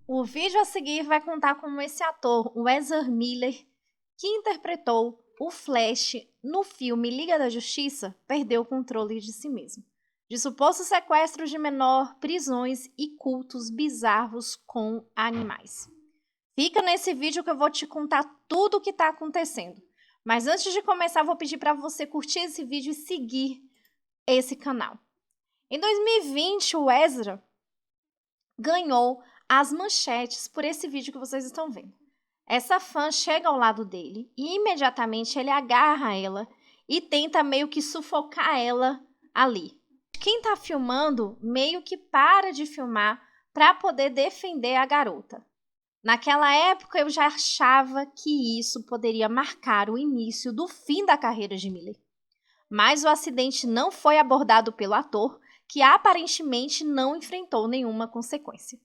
O vídeo a seguir vai contar como esse ator, o Ezra Miller, que interpretou o Flash no filme Liga da Justiça, perdeu o controle de si mesmo. De supostos sequestros de menor, prisões e cultos bizarros com animais. Fica nesse vídeo que eu vou te contar tudo o que está acontecendo. Mas antes de começar, vou pedir para você curtir esse vídeo e seguir esse canal. Em 2020, o Ezra ganhou as manchetes por esse vídeo que vocês estão vendo. Essa fã chega ao lado dele e imediatamente ele agarra ela e tenta meio que sufocar ela ali. Quem está filmando meio que para de filmar para poder defender a garota. Naquela época eu já achava que isso poderia marcar o início do fim da carreira de Miller. Mas o acidente não foi abordado pelo ator, que aparentemente não enfrentou nenhuma consequência.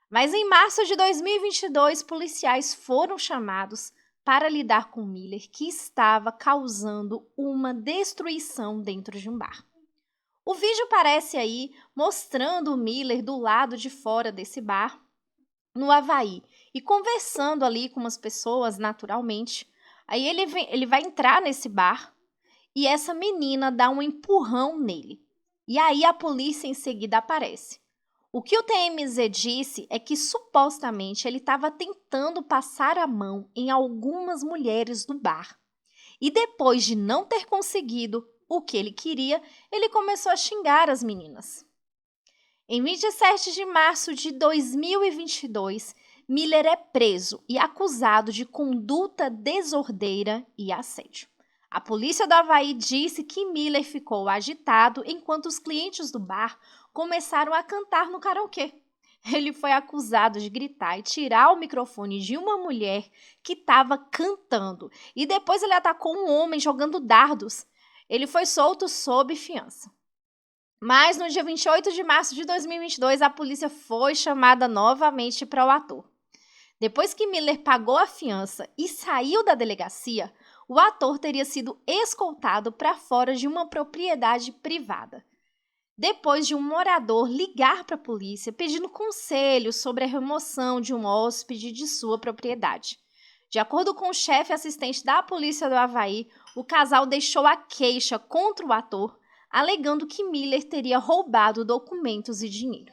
Mas em março de 2022, policiais foram chamados para lidar com Miller, que estava causando uma destruição dentro de um bar. O vídeo aparece aí mostrando o Miller do lado de fora desse bar, no Havaí, e conversando ali com umas pessoas naturalmente. Aí ele vai entrar nesse bar e essa menina dá um empurrão nele. E aí a polícia em seguida aparece. O que o TMZ disse é que supostamente ele estava tentando passar a mão em algumas mulheres do bar. E depois de não ter conseguido o que ele queria, ele começou a xingar as meninas. Em 27 de março de 2022, Miller é preso e acusado de conduta desordeira e assédio. A polícia do Havaí disse que Miller ficou agitado enquanto os clientes do bar começaram a cantar no karaokê. Ele foi acusado de gritar e tirar o microfone de uma mulher que estava cantando. E depois ele atacou um homem jogando dardos. Ele foi solto sob fiança. Mas no dia 28 de março de 2022, a polícia foi chamada novamente para o ator. Depois que Miller pagou a fiança e saiu da delegacia, o ator teria sido escoltado para fora de uma propriedade privada. Depois de um morador ligar para a polícia pedindo conselhos sobre a remoção de um hóspede de sua propriedade. De acordo com o chefe assistente da polícia do Havaí, o casal deixou a queixa contra o ator, alegando que Miller teria roubado documentos e dinheiro.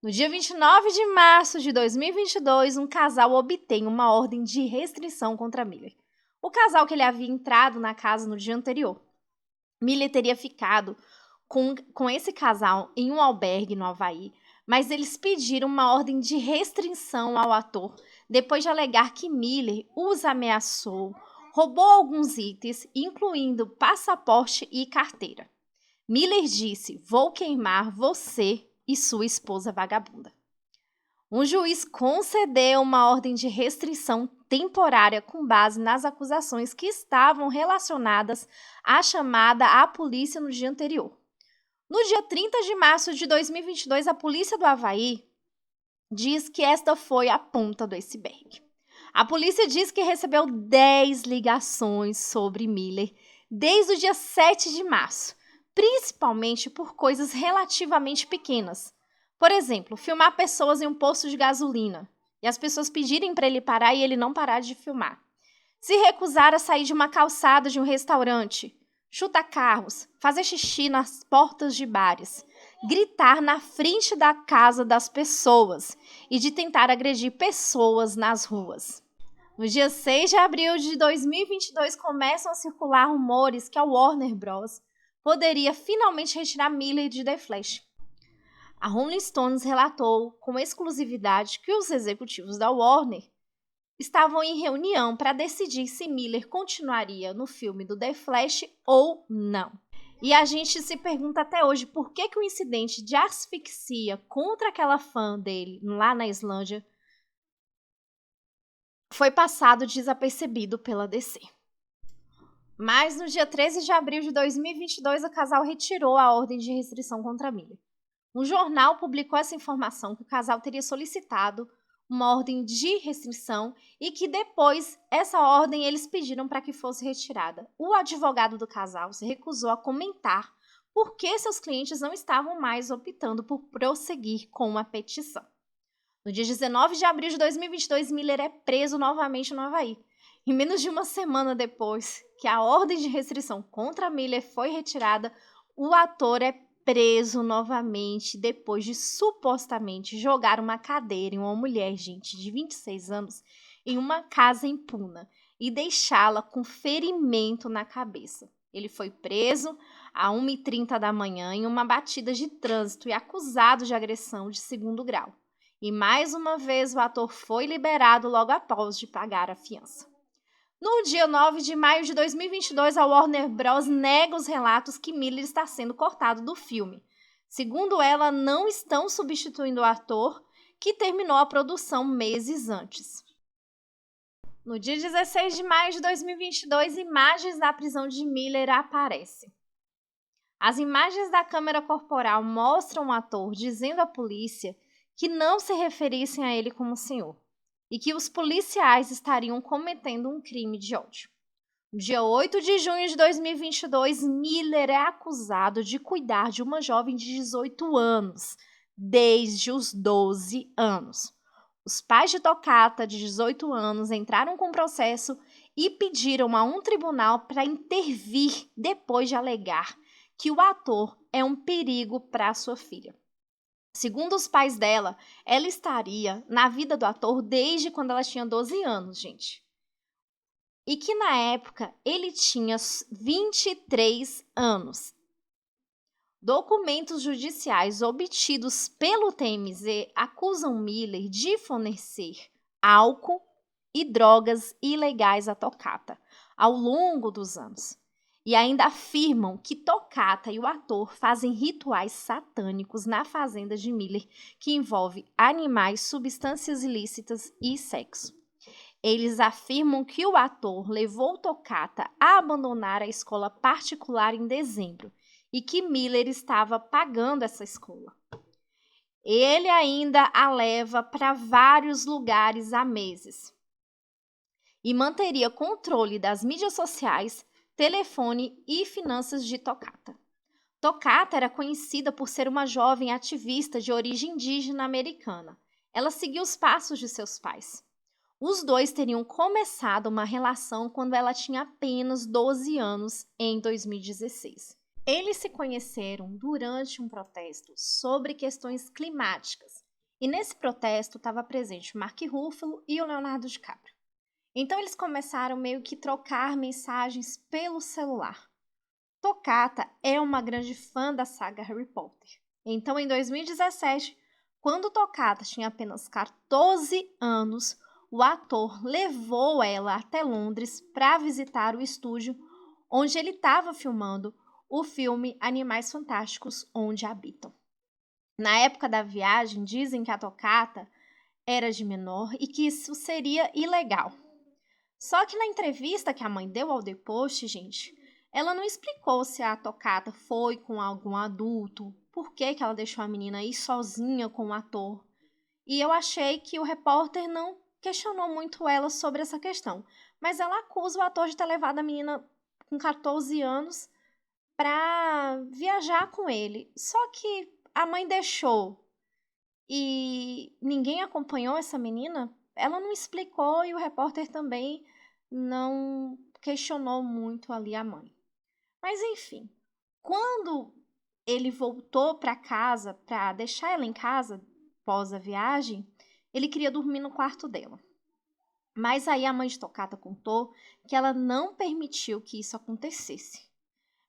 No dia 29 de março de 2022, um casal obtém uma ordem de restrição contra Miller. O casal que ele havia entrado na casa no dia anterior. Miller teria ficado com esse casal em um albergue no Havaí, mas eles pediram uma ordem de restrição ao ator depois de alegar que Miller os ameaçou, roubou alguns itens, incluindo passaporte e carteira. Miller disse: "Vou queimar você e sua esposa vagabunda." Um juiz concedeu uma ordem de restrição temporária com base nas acusações que estavam relacionadas à chamada à polícia no dia anterior. No dia 30 de março de 2022, a polícia do Havaí diz que esta foi a ponta do iceberg. A polícia diz que recebeu 10 ligações sobre Miller desde o dia 7 de março, principalmente por coisas relativamente pequenas. Por exemplo, filmar pessoas em um posto de gasolina e as pessoas pedirem para ele parar e ele não parar de filmar. Se recusar a sair de uma calçada de um restaurante, chutar carros, fazer xixi nas portas de bares, gritar na frente da casa das pessoas e de tentar agredir pessoas nas ruas. No dia 6 de abril de 2022, começam a circular rumores que a Warner Bros. Poderia finalmente retirar Miller de The Flash. A Rolling Stones relatou com exclusividade que os executivos da Warner estavam em reunião para decidir se Miller continuaria no filme do The Flash ou não. E a gente se pergunta até hoje por que o incidente de asfixia contra aquela fã dele lá na Islândia foi passado desapercebido pela DC. Mas no dia 13 de abril de 2022, o casal retirou a ordem de restrição contra Miller. Um jornal publicou essa informação que o casal teria solicitado uma ordem de restrição e que depois essa ordem eles pediram para que fosse retirada. O advogado do casal se recusou a comentar por que seus clientes não estavam mais optando por prosseguir com a petição. No dia 19 de abril de 2022, Miller é preso novamente no Havaí. E menos de uma semana depois que a ordem de restrição contra Miller foi retirada, o ator é preso novamente depois de supostamente jogar uma cadeira em uma mulher, gente, de 26 anos, em uma casa em Puna e deixá-la com ferimento na cabeça. Ele foi preso às 1h30 da manhã em uma batida de trânsito e acusado de agressão de segundo grau. E mais uma vez o ator foi liberado logo após de pagar a fiança. No dia 9 de maio de 2022, a Warner Bros. Nega os relatos que Miller está sendo cortado do filme. Segundo ela, não estão substituindo o ator, que terminou a produção meses antes. No dia 16 de maio de 2022, imagens da prisão de Miller aparecem. As imagens da câmera corporal mostram o ator dizendo à polícia que não se referissem a ele como senhor e que os policiais estariam cometendo um crime de ódio. No dia 8 de junho de 2022, Miller é acusado de cuidar de uma jovem de 18 anos, desde os 12 anos. Os pais de Toccata, de 18 anos, entraram com processo e pediram a um tribunal para intervir depois de alegar que o ator é um perigo para sua filha. Segundo os pais dela, ela estaria na vida do ator desde quando ela tinha 12 anos, gente. E que na época ele tinha 23 anos. Documentos judiciais obtidos pelo TMZ acusam Miller de fornecer álcool e drogas ilegais a Toccata ao longo dos anos. E ainda afirmam que Toccata e o ator fazem rituais satânicos na fazenda de Miller, que envolve animais, substâncias ilícitas e sexo. Eles afirmam que o ator levou Toccata a abandonar a escola particular em dezembro e que Miller estava pagando essa escola. Ele ainda a leva para vários lugares há meses e manteria controle das mídias sociais, telefone e finanças de Toccata. Toccata era conhecida por ser uma jovem ativista de origem indígena americana. Ela seguiu os passos de seus pais. Os dois teriam começado uma relação quando ela tinha apenas 12 anos, em 2016. Eles se conheceram durante um protesto sobre questões climáticas. E nesse protesto estava presente o Mark Ruffalo e o Leonardo DiCaprio. Então eles começaram meio que trocar mensagens pelo celular. Toccata é uma grande fã da saga Harry Potter. Então em 2017, quando Toccata tinha apenas 14 anos, o ator levou ela até Londres para visitar o estúdio onde ele estava filmando o filme Animais Fantásticos, Onde Habitam. Na época da viagem, dizem que a Toccata era de menor e que isso seria ilegal. Só que na entrevista que a mãe deu ao The Post, gente, ela não explicou se a Toccata foi com algum adulto, por que ela deixou a menina ir sozinha com o ator. E eu achei que o repórter não questionou muito ela sobre essa questão. Mas ela acusa o ator de ter levado a menina com 14 anos para viajar com ele. Só que a mãe deixou e ninguém acompanhou essa menina. Ela não explicou e o repórter também não questionou muito ali a mãe. Mas enfim, quando ele voltou para casa, para deixar ela em casa após a viagem, ele queria dormir no quarto dela. Mas aí a mãe de Toccata contou que ela não permitiu que isso acontecesse.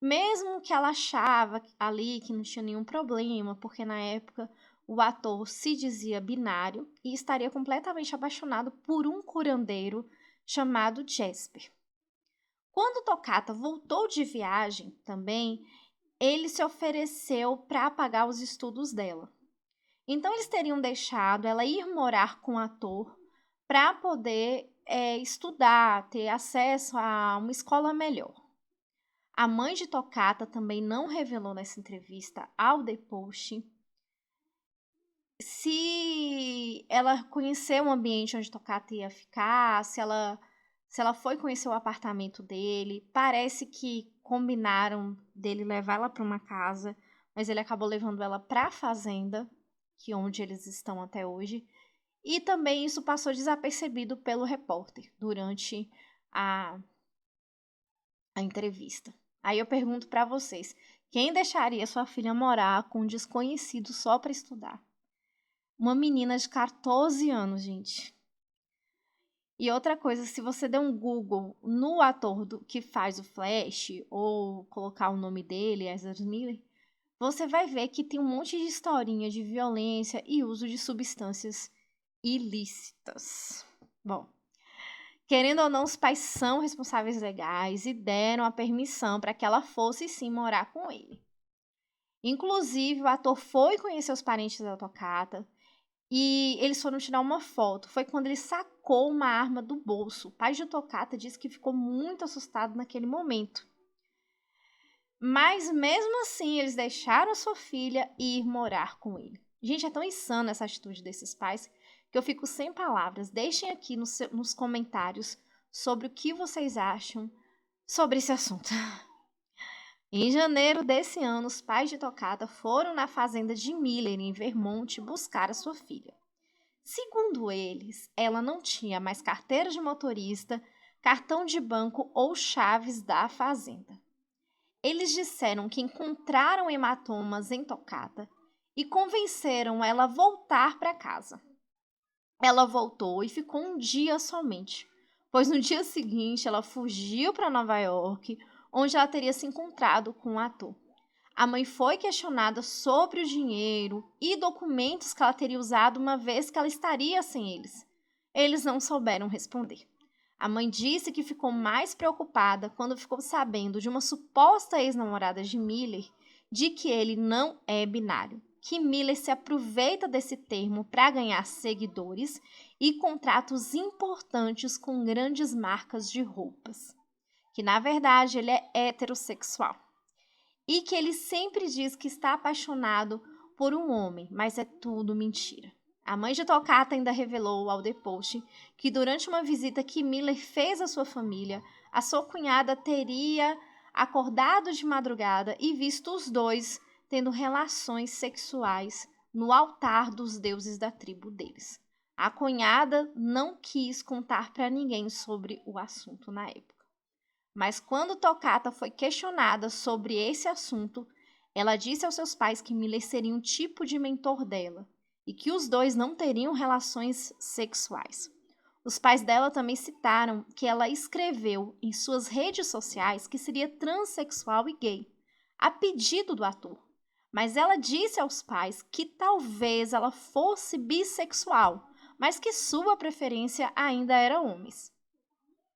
Mesmo que ela achava ali que não tinha nenhum problema, porque na época o ator se dizia binário e estaria completamente apaixonado por um curandeiro chamado Jasper. Quando Toccata voltou de viagem também, ele se ofereceu para pagar os estudos dela. Então eles teriam deixado ela ir morar com o ator para poder estudar, ter acesso a uma escola melhor. A mãe de Toccata também não revelou nessa entrevista ao The Post se ela conheceu o ambiente onde Toccata ia ficar, se ela foi conhecer o apartamento dele. Parece que combinaram dele levar ela para uma casa, mas ele acabou levando ela para a fazenda, que é onde eles estão até hoje. E também isso passou desapercebido pelo repórter durante a entrevista. Aí eu pergunto para vocês, quem deixaria sua filha morar com um desconhecido só para estudar? Uma menina de 14 anos, gente. E outra coisa, se você der um Google no ator que faz o Flash, ou colocar o nome dele, Ezra Miller, você vai ver que tem um monte de historinha de violência e uso de substâncias ilícitas. Bom, querendo ou não, os pais são responsáveis legais e deram a permissão para que ela fosse sim morar com ele. Inclusive, o ator foi conhecer os parentes da Tocata e eles foram tirar uma foto. Foi quando ele sacou uma arma do bolso. O pai de Tocata disse que ficou muito assustado naquele momento. Mas mesmo assim, eles deixaram sua filha ir morar com ele. Gente, é tão insana essa atitude desses pais que eu fico sem palavras. Deixem aqui nos comentários sobre o que vocês acham sobre esse assunto. Em janeiro desse ano, os pais de Tocata foram na fazenda de Miller, em Vermont, buscar a sua filha. Segundo eles, ela não tinha mais carteira de motorista, cartão de banco ou chaves da fazenda. Eles disseram que encontraram hematomas em Tocata e convenceram ela a voltar para casa. Ela voltou e ficou um dia somente, pois no dia seguinte ela fugiu para Nova York, onde ela teria se encontrado com o ator. A mãe foi questionada sobre o dinheiro e documentos que ela teria usado uma vez que ela estaria sem eles. Eles não souberam responder. A mãe disse que ficou mais preocupada quando ficou sabendo de uma suposta ex-namorada de Miller de que ele não é binário, que Miller se aproveita desse termo para ganhar seguidores e contratos importantes com grandes marcas de roupas, que na verdade ele é heterossexual e que ele sempre diz que está apaixonado por um homem, mas é tudo mentira. A mãe de Tocata ainda revelou ao The Post que durante uma visita que Miller fez à sua família, a sua cunhada teria acordado de madrugada e visto os dois tendo relações sexuais no altar dos deuses da tribo deles. A cunhada não quis contar para ninguém sobre o assunto na época. Mas quando Tocata foi questionada sobre esse assunto, ela disse aos seus pais que Miller seria um tipo de mentor dela e que os dois não teriam relações sexuais. Os pais dela também citaram que ela escreveu em suas redes sociais que seria transexual e gay, a pedido do ator. Mas ela disse aos pais que talvez ela fosse bissexual, mas que sua preferência ainda era homens.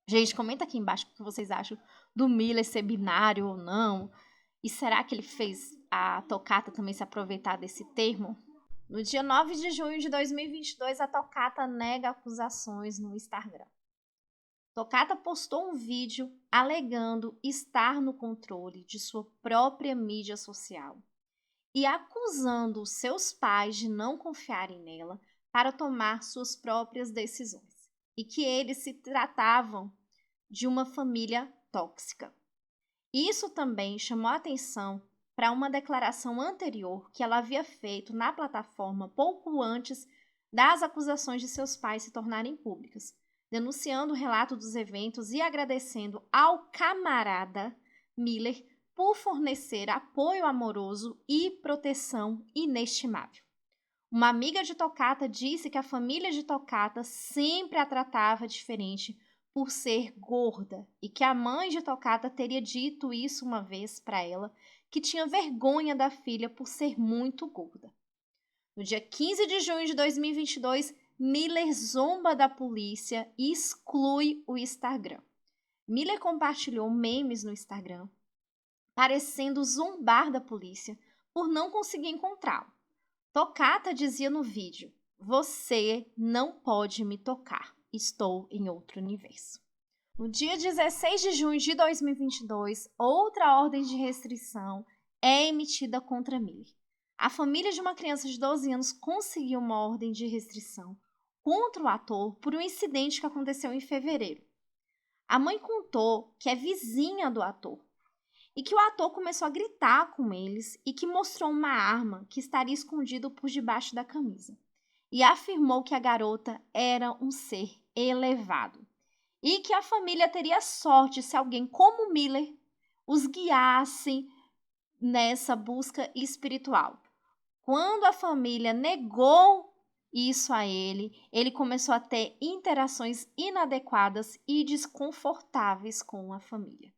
Gente, comenta aqui embaixo o que vocês acham do Miller ser binário ou não. E será que ele fez a Tocata também se aproveitar desse termo? No dia 9 de junho de 2022, a Tocata nega acusações no Instagram. Tocata postou um vídeo alegando estar no controle de sua própria mídia social e acusando seus pais de não confiarem nela para tomar suas próprias decisões e que eles se tratavam de uma família tóxica. Isso também chamou a atenção para uma declaração anterior que ela havia feito na plataforma pouco antes das acusações de seus pais se tornarem públicas, denunciando o relato dos eventos e agradecendo ao camarada Miller por fornecer apoio amoroso e proteção inestimável. Uma amiga de Tocata disse que a família de Tocata sempre a tratava diferente por ser gorda e que a mãe de Tocata teria dito isso uma vez para ela, que tinha vergonha da filha por ser muito gorda. No dia 15 de junho de 2022, Miller zomba da polícia e exclui o Instagram. Miller compartilhou memes no Instagram, parecendo zombar da polícia por não conseguir encontrá-lo. Tocata dizia no vídeo: "Você não pode me tocar, estou em outro universo". No dia 16 de junho de 2022, outra ordem de restrição é emitida contra Miller. A família de uma criança de 12 anos conseguiu uma ordem de restrição contra o ator por um incidente que aconteceu em fevereiro. A mãe contou que é vizinha do ator e que o ator começou a gritar com eles e que mostrou uma arma que estaria escondida por debaixo da camisa. e afirmou que a garota era um ser elevado e que a família teria sorte se alguém como Miller os guiasse nessa busca espiritual. Quando a família negou isso a ele, ele começou a ter interações inadequadas e desconfortáveis com a família.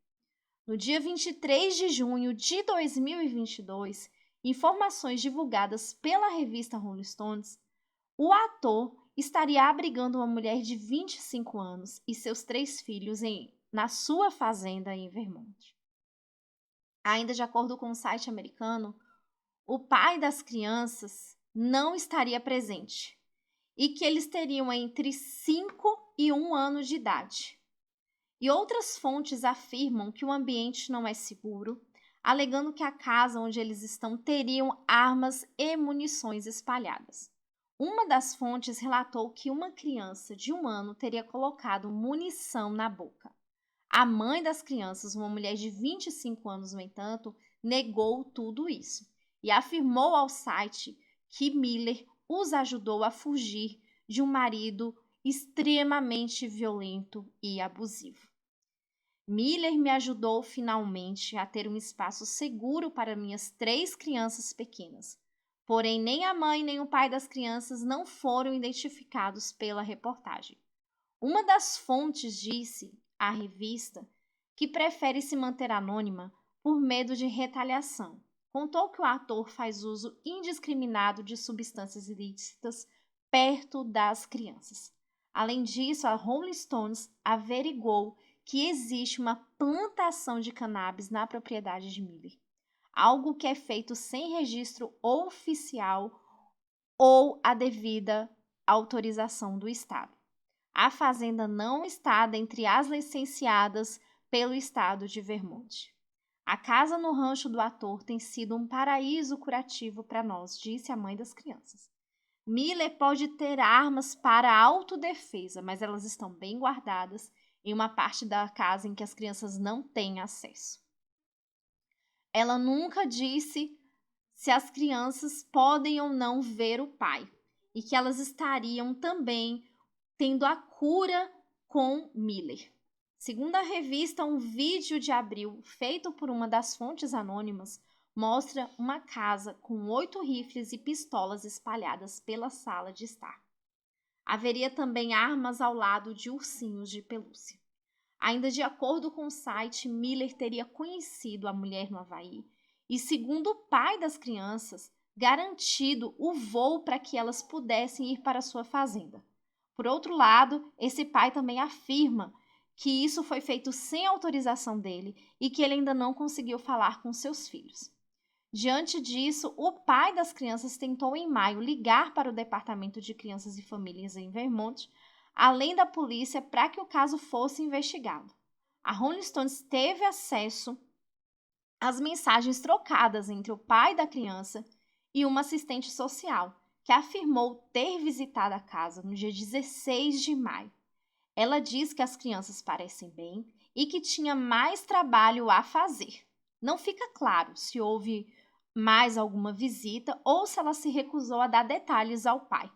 No dia 23 de junho de 2022, informações divulgadas pela revista Rolling Stones, o ator estaria abrigando uma mulher de 25 anos e seus 3 filhos na sua fazenda em Vermont. Ainda de acordo com o site americano, o pai das crianças não estaria presente e que eles teriam entre 5 e 1 ano de idade. E outras fontes afirmam que o ambiente não é seguro, alegando que a casa onde eles estão teriam armas e munições espalhadas. Uma das fontes relatou que uma criança de 1 ano teria colocado munição na boca. A mãe das crianças, uma mulher de 25 anos, no entanto, negou tudo isso e afirmou ao site que Miller os ajudou a fugir de um marido extremamente violento e abusivo. Miller me ajudou finalmente a ter um espaço seguro para minhas 3 crianças pequenas. Porém, nem a mãe nem o pai das crianças não foram identificados pela reportagem. Uma das fontes disse à revista que prefere se manter anônima por medo de retaliação. Contou que o ator faz uso indiscriminado de substâncias ilícitas perto das crianças. Além disso, a Rolling Stones averigou que existe uma plantação de cannabis na propriedade de Miller, algo que é feito sem registro oficial ou a devida autorização do Estado. A fazenda não está dentre as licenciadas pelo estado de Vermont. A casa no rancho do ator tem sido um paraíso curativo para nós, disse a mãe das crianças. Miller pode ter armas para autodefesa, mas elas estão bem guardadas em uma parte da casa em que as crianças não têm acesso. Ela nunca disse se as crianças podem ou não ver o pai e que elas estariam também tendo a cura com Miller. Segundo a revista, um vídeo de abril feito por uma das fontes anônimas mostra uma casa com 8 rifles e pistolas espalhadas pela sala de estar. Haveria também armas ao lado de ursinhos de pelúcia. Ainda de acordo com o site, Miller teria conhecido a mulher no Havaí e, segundo o pai das crianças, garantido o voo para que elas pudessem ir para sua fazenda. Por outro lado, esse pai também afirma que isso foi feito sem autorização dele e que ele ainda não conseguiu falar com seus filhos. Diante disso, o pai das crianças tentou em maio ligar para o Departamento de Crianças e Famílias em Vermont, além da polícia, para que o caso fosse investigado. A Rolling Stones teve acesso às mensagens trocadas entre o pai da criança e uma assistente social, que afirmou ter visitado a casa no dia 16 de maio. Ela diz que as crianças parecem bem e que tinha mais trabalho a fazer. Não fica claro se houve mais alguma visita ou se ela se recusou a dar detalhes ao pai.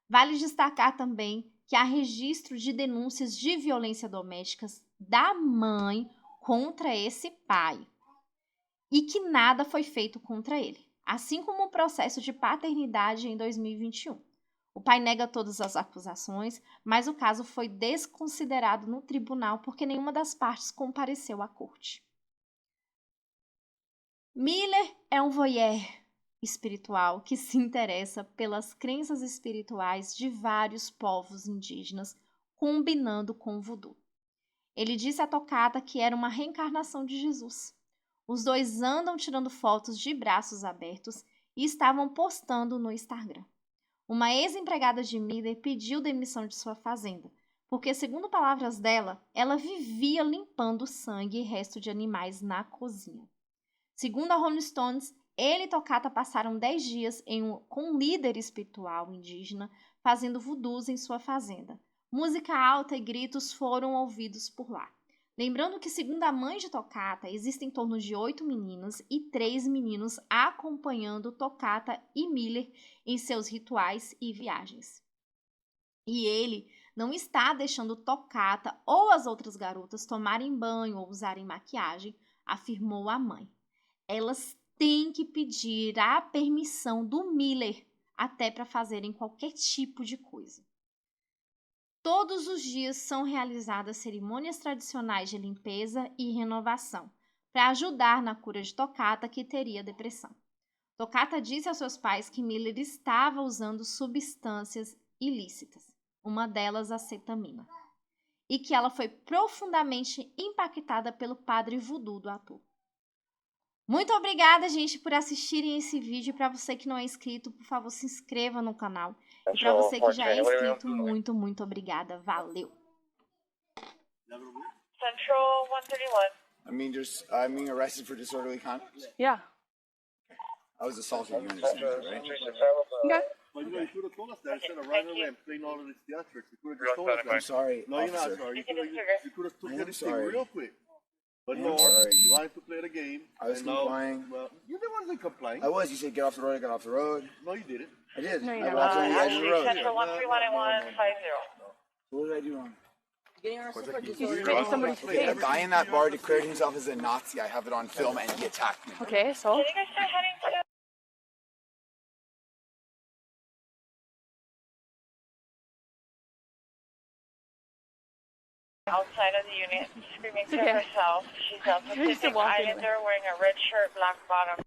Vale destacar também que há registro de denúncias de violência doméstica da mãe contra esse pai e que nada foi feito contra ele, assim como o processo de paternidade em 2021. O pai nega todas as acusações, mas o caso foi desconsiderado no tribunal porque nenhuma das partes compareceu à corte. Miller é um voyeur espiritual que se interessa pelas crenças espirituais de vários povos indígenas, combinando com o voodoo. Ele disse à Tocata que era uma reencarnação de Jesus. Os dois andam tirando fotos de braços abertos e estavam postando no Instagram. Uma ex-empregada de Miller pediu demissão de sua fazenda, porque, segundo palavras dela, ela vivia limpando sangue e resto de animais na cozinha. Segundo a Rolling Stones, ele e Tocata passaram 10 dias com um líder espiritual indígena fazendo voodoos em sua fazenda. Música alta e gritos foram ouvidos por lá. Lembrando que, segundo a mãe de Toccata, existem em torno de 8 meninas e 3 meninos acompanhando Toccata e Miller em seus rituais e viagens. E ele não está deixando Toccata ou as outras garotas tomarem banho ou usarem maquiagem, afirmou a mãe. Elas têm que pedir a permissão do Miller até para fazerem qualquer tipo de coisa. Todos os dias são realizadas cerimônias tradicionais de limpeza e renovação, para ajudar na cura de Toccata, que teria depressão. Toccata disse aos seus pais que Miller estava usando substâncias ilícitas, uma delas a cetamina, e que ela foi profundamente impactada pelo padre voodoo do ator. Muito obrigada, gente, por assistirem esse vídeo. Para você que não é inscrito, por favor, se inscreva no canal. E para você que já é inscrito, muito obrigada. Valeu! Central 131. I'm being arrested for disorderly conduct. Yeah. I was assaulted, you understand that, right? Okay. Well, you know, you could have told us that instead of running around playing all of this theatrics. You could have just told us I'm that. sorry, No, you're not officer. sorry. You could have took I am this thing sorry. real quick. But I no, am sorry. you wanted to play the game. I was and now- complying. Well, you didn't want to complying. I was. You said get off the road. I got off the road. No, you didn't. I did. No, you I never walked on the edge of the actually road. Central 131 What did I do wrong? You spit somebody's Okay, a face. guy in that bar declared himself as a Nazi. I have it on film, and he attacked me. Okay, so? Can you guys start heading to outside of the unit, screaming to Okay. herself? She's You're just Pacific walking Islander wearing a red shirt, black bottom.